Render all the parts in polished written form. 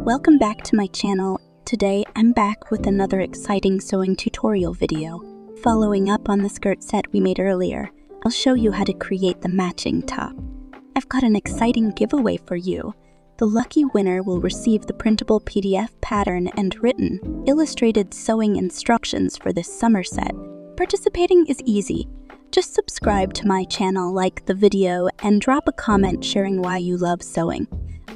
Welcome back to my channel. Today I'm back with another exciting sewing tutorial video. Following up on the skirt set we made earlier, I'll show you how to create the matching top. I've got an exciting giveaway for you. The lucky winner will receive the printable PDF pattern and written, illustrated sewing instructions for this summer set. Participating is easy. Just subscribe to my channel, like the video, and drop a comment sharing why you love sewing.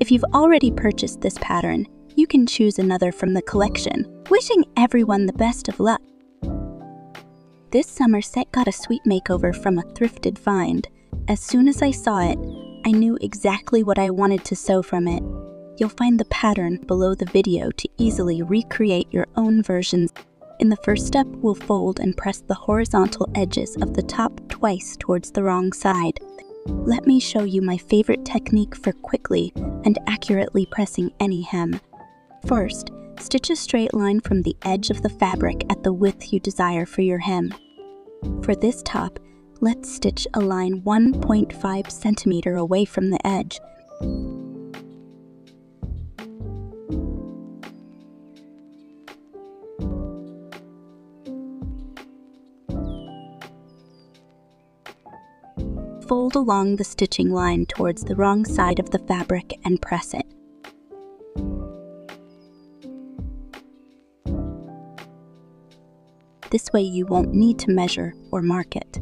If you've already purchased this pattern, you can choose another from the collection. Wishing everyone the best of luck! This summer set got a sweet makeover from a thrifted find. As soon as I saw it, I knew exactly what I wanted to sew from it. You'll find the pattern below the video to easily recreate your own versions. In the first step, we'll fold and press the horizontal edges of the top twice towards the wrong side. Let me show you my favorite technique for quickly and accurately pressing any hem. First, stitch a straight line from the edge of the fabric at the width you desire for your hem. For this top, let's stitch a line 1.5 centimeter away from the edge. Fold along the stitching line towards the wrong side of the fabric and press it. This way you won't need to measure or mark it.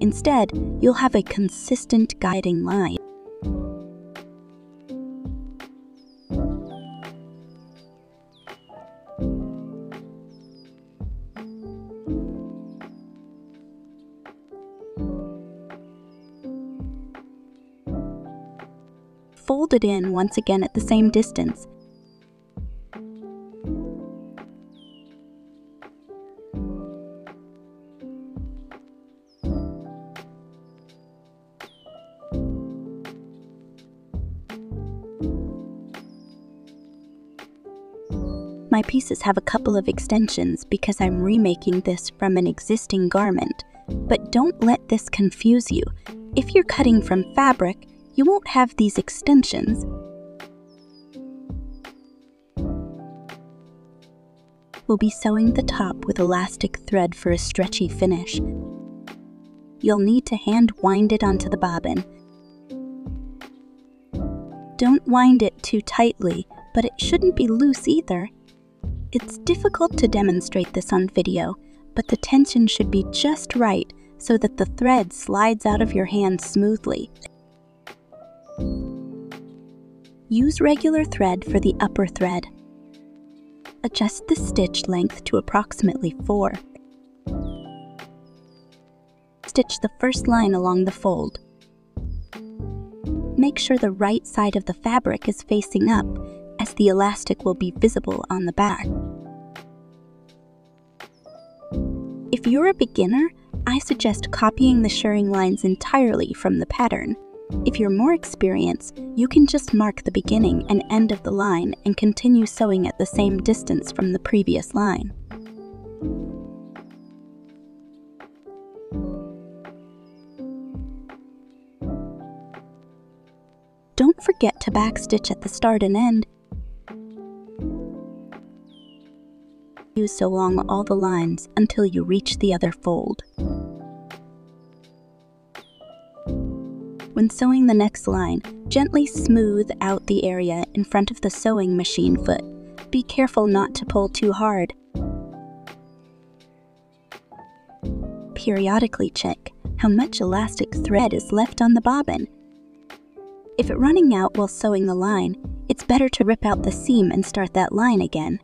Instead, you'll have a consistent guiding line. Fold it in once again at the same distance. My pieces have a couple of extensions because I'm remaking this from an existing garment. But don't let this confuse you. If you're cutting from fabric, you won't have these extensions. We'll be sewing the top with elastic thread for a stretchy finish. You'll need to hand wind it onto the bobbin. Don't wind it too tightly, but it shouldn't be loose either. It's difficult to demonstrate this on video, but the tension should be just right so that the thread slides out of your hand smoothly. Use regular thread for the upper thread. Adjust the stitch length to approximately 4. Stitch the first line along the fold. Make sure the right side of the fabric is facing up, as the elastic will be visible on the back. If you're a beginner, I suggest copying the shirring lines entirely from the pattern. If you're more experienced, you can just mark the beginning and end of the line and continue sewing at the same distance from the previous line. Don't forget to backstitch at the start and end. Sew along all the lines until you reach the other fold. When sewing the next line, gently smooth out the area in front of the sewing machine foot. Be careful not to pull too hard. Periodically check how much elastic thread is left on the bobbin. If it's running out while sewing the line, it's better to rip out the seam and start that line again.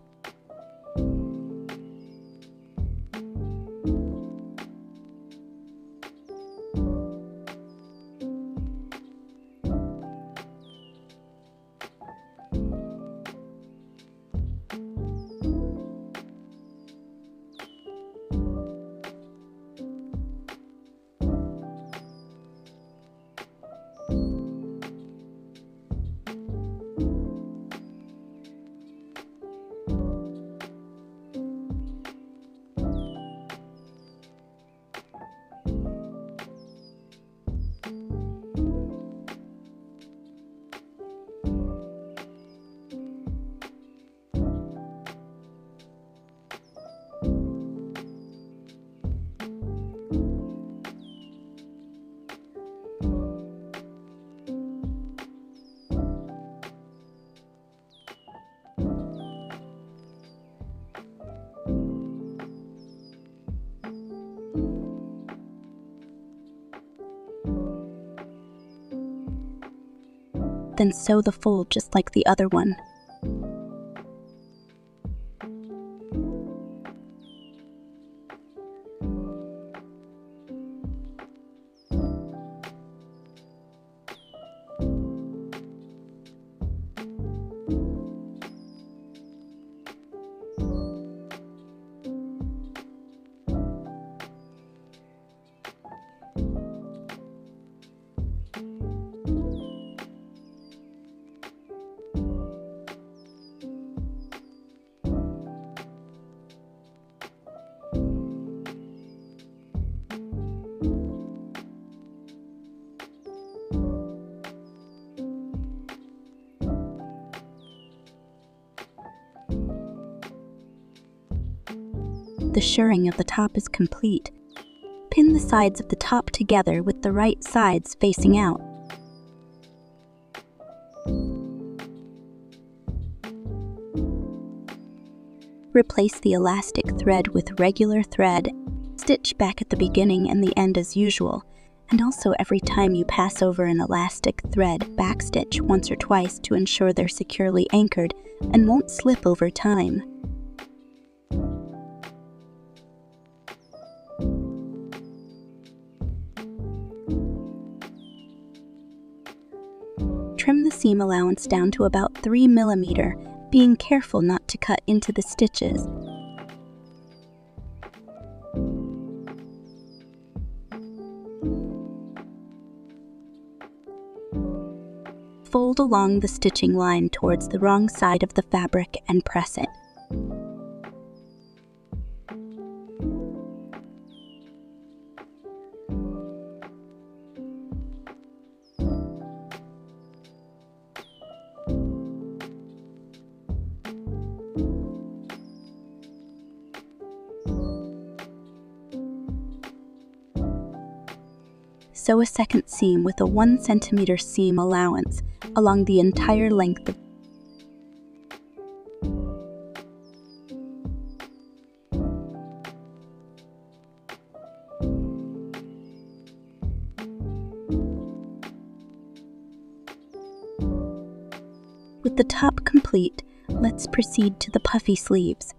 Then sew the fold just like the other one. The shirring of the top is complete. Pin the sides of the top together with the right sides facing out. Replace the elastic thread with regular thread. Stitch back at the beginning and the end as usual, and also every time you pass over an elastic thread, backstitch once or twice to ensure they're securely anchored and won't slip over time. Trim the seam allowance down to about 3 mm, being careful not to cut into the stitches. Fold along the stitching line towards the wrong side of the fabric and press it. Sew a second seam with a 1 cm seam allowance along the entire length of With the top complete, let's proceed to the puffy sleeves.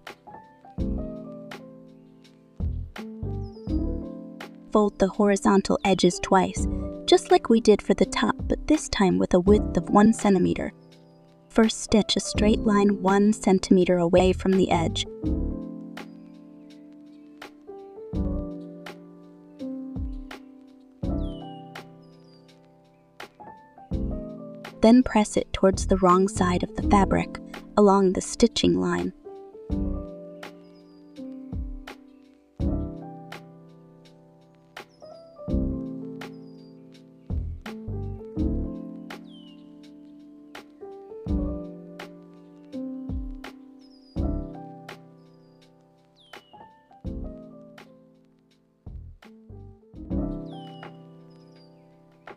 Fold the horizontal edges twice, just like we did for the top, but this time with a width of 1 cm. First stitch a straight line 1 cm away from the edge. Then press it towards the wrong side of the fabric, along the stitching line.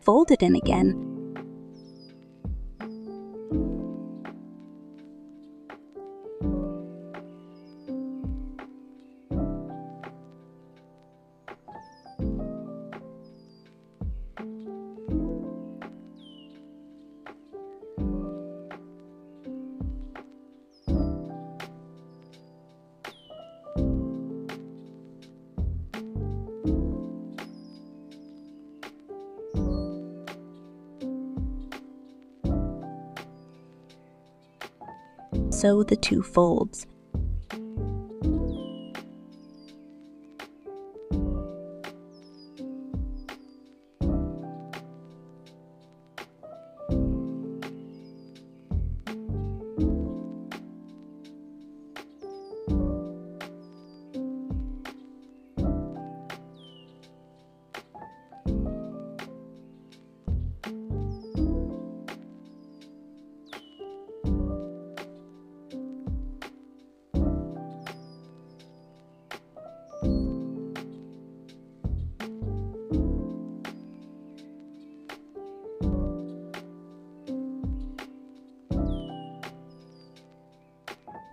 Fold it in again. Sew the 2 folds.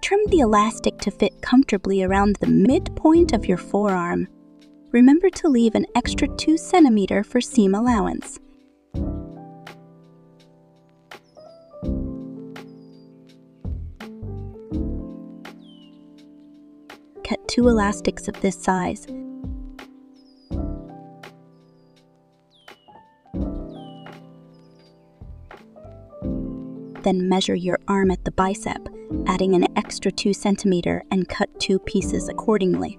Trim the elastic to fit comfortably around the midpoint of your forearm. Remember to leave an extra 2 cm for seam allowance. 2 elastics of this size. Then measure your arm at the bicep, adding an extra 2 cm and cut 2 pieces accordingly.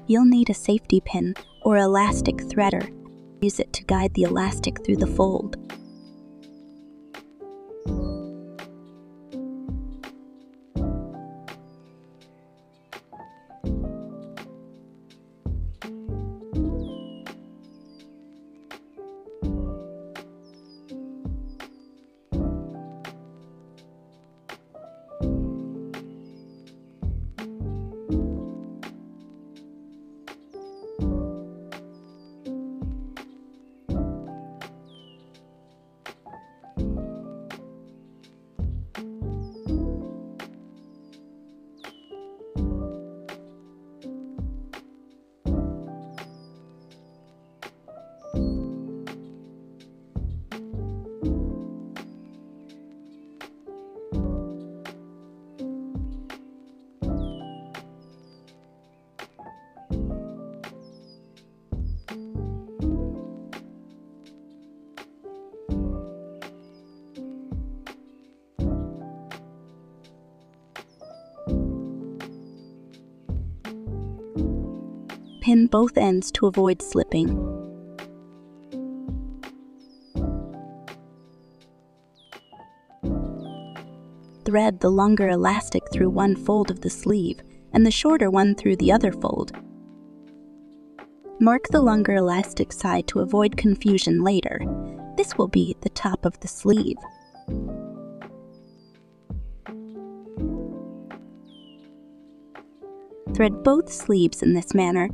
You'll need a safety pin or elastic threader. Use it to guide the elastic through the fold. Pin both ends to avoid slipping. Thread the longer elastic through one fold of the sleeve and the shorter one through the other fold. Mark the longer elastic side to avoid confusion later. This will be the top of the sleeve. Thread both sleeves in this manner.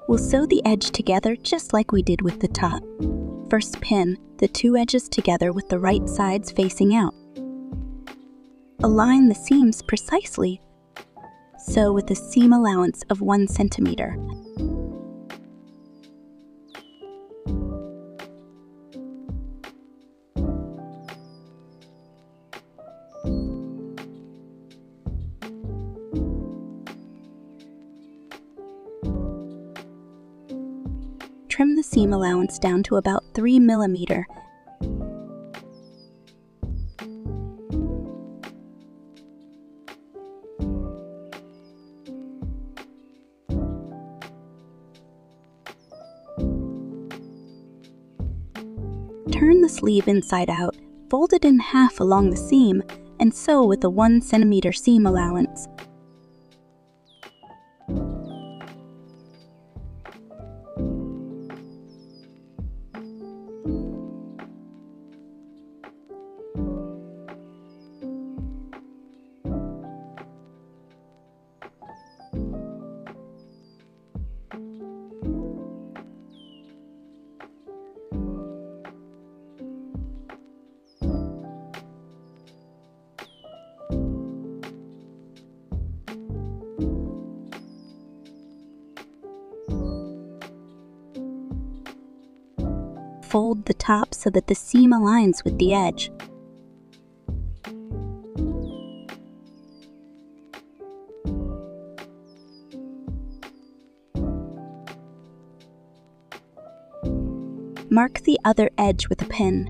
We'll sew the edge together just like we did with the top. First pin the 2 edges together with the right sides facing out. Align the seams precisely. Sew with a seam allowance of 1 centimeter. Trim the seam allowance down to about 3 mm. Turn the sleeve inside out, fold it in half along the seam, and sew with a 1 cm seam allowance. Fold the top so that the seam aligns with the edge. Mark the other edge with a pin.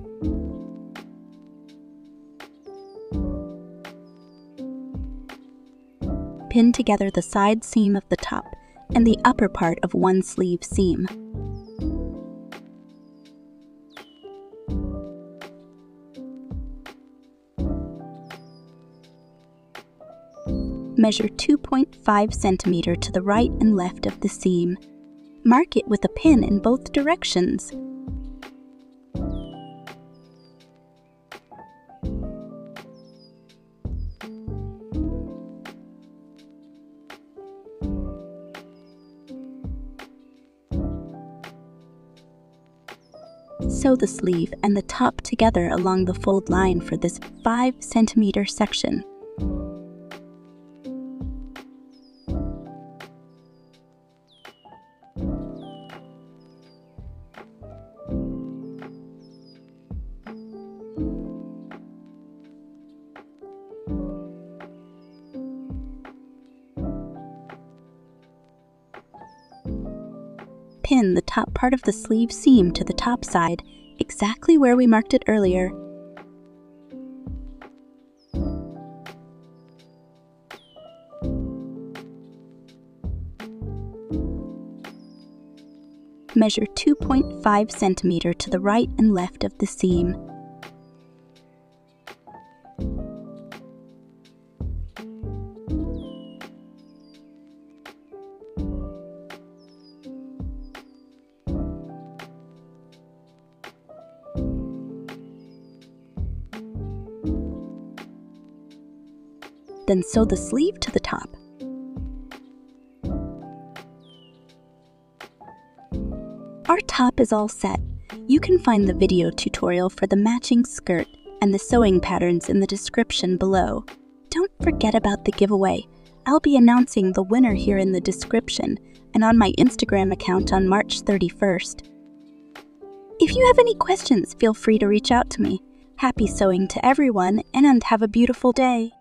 Pin together the side seam of the top and the upper part of one sleeve seam. Measure 2.5 centimeter to the right and left of the seam. Mark it with a pin in both directions. Sew the sleeve and the top together along the fold line for this 5 cm section. Pin the top part of the sleeve seam to the top side, exactly where we marked it earlier. Measure 2.5 cm to the right and left of the seam. Then sew the sleeve to the top. Our top is all set. You can find the video tutorial for the matching skirt and the sewing patterns in the description below. Don't forget about the giveaway. I'll be announcing the winner here in the description and on my Instagram account on March 31st. If you have any questions, feel free to reach out to me. Happy sewing to everyone, and have a beautiful day!